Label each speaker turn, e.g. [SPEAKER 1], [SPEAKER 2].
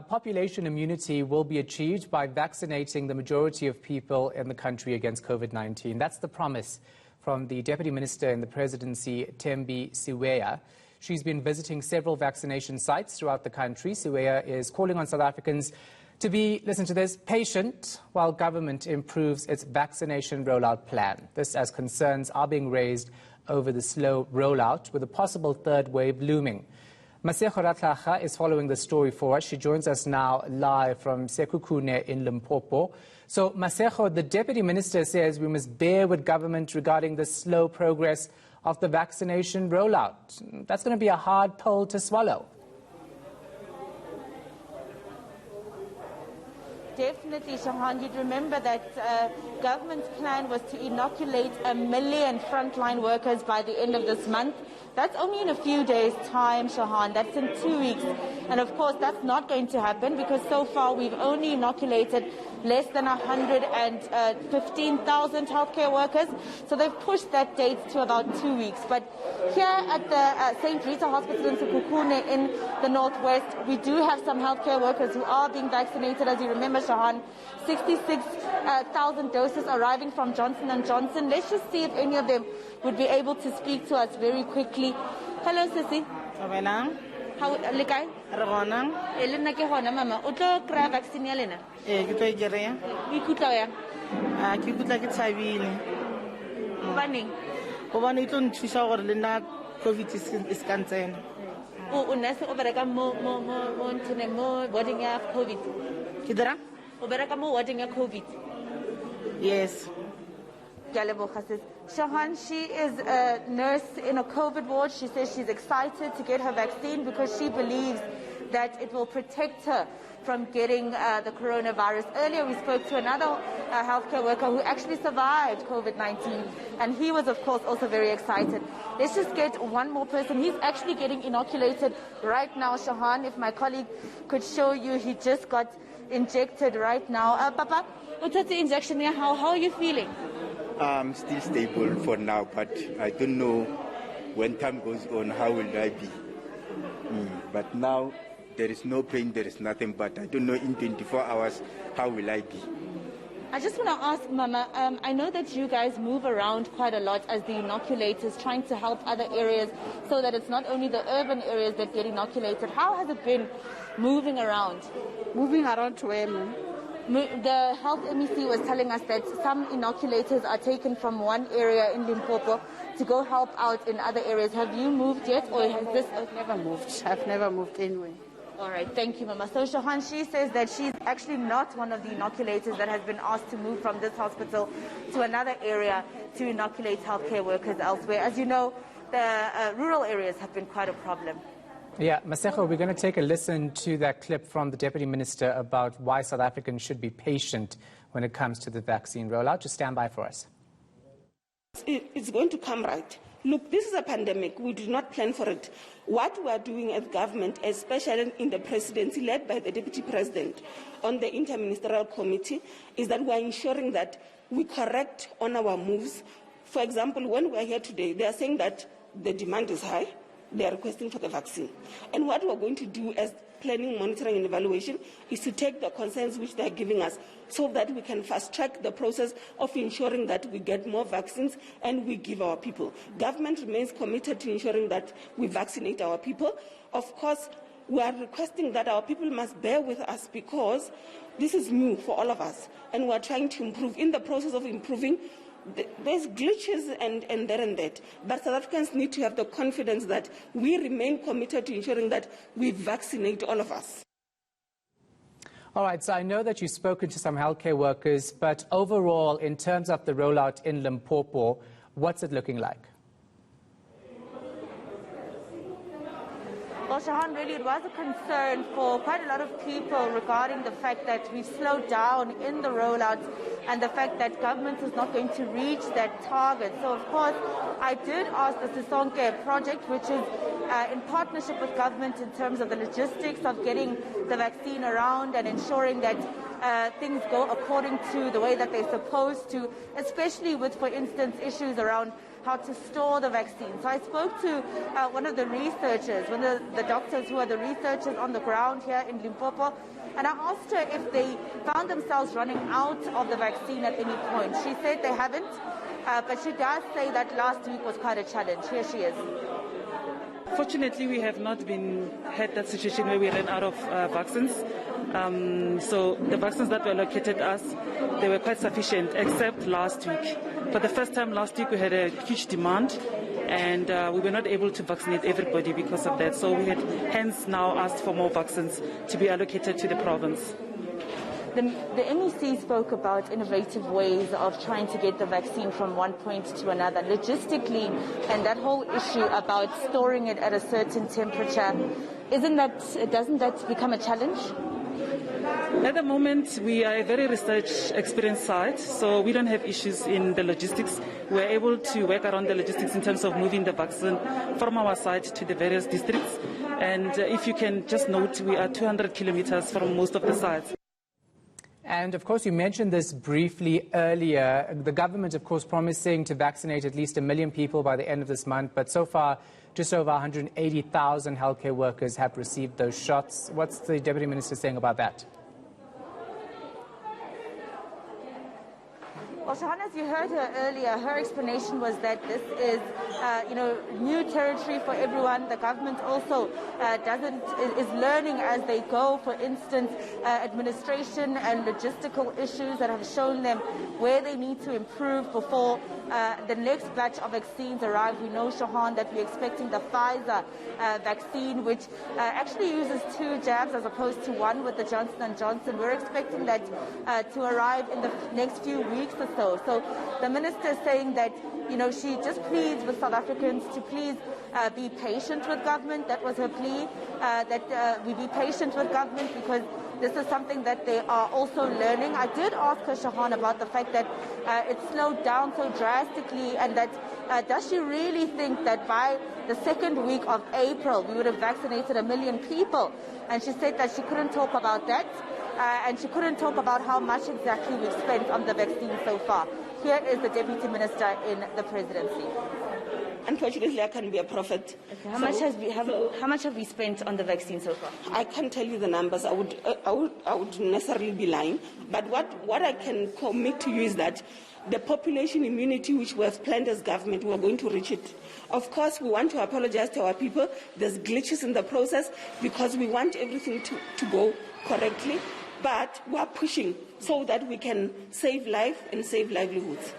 [SPEAKER 1] Population immunity will be achieved by vaccinating the majority of people in the country against COVID-19. That's the promise from the Deputy Minister in the Presidency, Thembi Siweya. She's been visiting several vaccination sites throughout the country. Siweya is calling on South Africans to be, listen to this, patient while government improves its vaccination rollout plan. This as concerns are being raised over the slow rollout with a possible third wave looming. Masego is following the story for us. She joins us now live from Polokwane in Limpopo. So, Masego, the Deputy Minister says we must bear with government regarding the slow progress of the vaccination rollout. That's going to be a hard pill to swallow.
[SPEAKER 2] Definitely, Shahan. You'd remember that government's plan was to inoculate 1 million frontline workers by the end of this month. That's only in a few days' time, Shahan. That's in 2 weeks. And of course, that's not going to happen because so far we've only inoculated less than 115,000 healthcare workers. So they've pushed that date to about 2 weeks. But here at the St. Rita Hospital in Polokwane in the northwest, we do have some healthcare workers who are being vaccinated. As you remember, Shahan, 66,000 doses arriving from Johnson & Johnson. Let's just see if any of them would be able to speak to us very quickly. Hello, Sissy. How lekay?
[SPEAKER 3] Ragona.
[SPEAKER 2] Elena ke hona mama. O tlo kra vaccine ya lena?
[SPEAKER 3] Ke tlo ikere.
[SPEAKER 2] Ke ikutla ya.
[SPEAKER 3] Ke ikutla ke tshabile.
[SPEAKER 2] Baneng.
[SPEAKER 3] Hobane e tlo nthusa gore le nna COVID is ka ntsena.
[SPEAKER 2] O nurse o bereka mo ntene mo warding ya COVID.
[SPEAKER 3] Ke dira?
[SPEAKER 2] O bereka mo warding ya COVID.
[SPEAKER 3] Yes.
[SPEAKER 2] Shahan, she is a nurse in a COVID ward. She says she's excited to get her vaccine because she believes that it will protect her from getting the coronavirus. Earlier, we spoke to another healthcare worker who actually survived COVID-19, and he was, of course, also very excited. Let's just get one more person. He's actually getting inoculated right now, Shahan. If my colleague could show you, he just got injected right now. Papa, what's the injection here? How are you feeling?
[SPEAKER 4] I'm still stable for now, but I don't know when time goes on, how will I be. But now, there is no pain, there is nothing, but I don't know in 24 hours, how will I be.
[SPEAKER 2] I just want to ask, Mama, I know that you guys move around quite a lot as the inoculators, trying to help other areas so that it's not only the urban areas that get inoculated. How has it been moving around?
[SPEAKER 3] Moving around to where, man?
[SPEAKER 2] The health MEC was telling us that some inoculators are taken from one area in Limpopo to go help out in other areas. Have you moved yet, or has this?
[SPEAKER 3] I've never moved. I've never moved anyway.
[SPEAKER 2] All right, thank you, Mama. So Shahan, she says that she's actually not one of the inoculators that has been asked to move from this hospital to another area to inoculate healthcare workers elsewhere. As you know, the rural areas have been quite a problem.
[SPEAKER 1] Yeah, Masego, we're going to take a listen to that clip from the Deputy Minister about why South Africans should be patient when it comes to the vaccine rollout. Just stand by for us.
[SPEAKER 5] It's going to come right. Look, this is a pandemic. We did not plan for it. What we are doing as government, especially in the presidency led by the Deputy President on the Interministerial Committee, is that we are ensuring that we correct on our moves. For example, when we are here today, they are saying that the demand is high. They are requesting for the vaccine. And what we are going to do as planning, monitoring and evaluation is to take the concerns which they are giving us so that we can fast-track the process of ensuring that we get more vaccines and we give our people. Government remains committed to ensuring that we vaccinate our people. Of course, we are requesting that our people must bear with us because this is new for all of us and we are trying to improve. In the process of improving, there's glitches and that. But South Africans need to have the confidence that we remain committed to ensuring that we vaccinate all of us.
[SPEAKER 1] All right, so I know that you've spoken to some healthcare workers, but overall, in terms of the rollout in Limpopo, what's it looking like?
[SPEAKER 2] Well, Shahan, really, it was a concern for quite a lot of people regarding the fact that we've slowed down in the rollout and the fact that government is not going to reach that target. So, of course, I did ask the eNCA project, which is in partnership with government in terms of the logistics of getting the vaccine around and ensuring that things go according to the way that they're supposed to, especially with, for instance, issues around how to store the vaccine. So I spoke to one of the researchers, one of the doctors who are the researchers on the ground here in Limpopo, and I asked her if they found themselves running out of the vaccine at any point. She said they haven't, but she does say that last week was quite a challenge. Here she is.
[SPEAKER 6] Fortunately, we have not had that situation where we ran out of vaccines. So the vaccines that were allocated us, they were quite sufficient, except last week. For the first time last week, we had a huge demand, and we were not able to vaccinate everybody because of that. So we had hence now asked for more vaccines to be allocated to the province.
[SPEAKER 2] The MEC spoke about innovative ways of trying to get the vaccine from one point to another logistically, and that whole issue about storing it at a certain temperature. Doesn't that become a challenge?
[SPEAKER 6] At the moment, we are a very research experienced site, so we don't have issues in the logistics. We're able to work around the logistics in terms of moving the vaccine from our site to the various districts. And if you can just note, we are 200 kilometers from most of the sites.
[SPEAKER 1] And, of course, you mentioned this briefly earlier. The government, of course, promising to vaccinate at least 1 million people by the end of this month. But so far, just over 180,000 healthcare workers have received those shots. What's the Deputy Minister saying about that?
[SPEAKER 2] Well, Shahan, as you heard her earlier, her explanation was that this is, new territory for everyone. The government also is learning as they go. For instance, administration and logistical issues that have shown them where they need to improve before the next batch of vaccines arrive. We know, Shahan, that we're expecting the Pfizer vaccine, which actually uses 2 jabs as opposed to 1 with the Johnson & Johnson. We're expecting that to arrive in the next few weeks or so. So the minister is saying that, she just pleads with South Africans to please be patient with government. That was her plea, that we be patient with government because this is something that they are also learning. I did ask her, Shahan, about the fact that it slowed down so drastically, and that does she really think that by the second week of April we would have vaccinated 1 million people? And she said that she couldn't talk about that. And she couldn't talk about how much exactly we've spent on the vaccine so far. Here is the Deputy Minister in the Presidency.
[SPEAKER 5] Unfortunately, I can't be a prophet.
[SPEAKER 2] Okay. How much have we spent on the vaccine so far?
[SPEAKER 5] I can't tell you the numbers. I would necessarily be lying. But what I can commit to you is that the population immunity which we have planned as government, we are going to reach it. Of course, we want to apologize to our people. There's glitches in the process because we want everything to go correctly. But we are pushing so that we can save life and save livelihoods.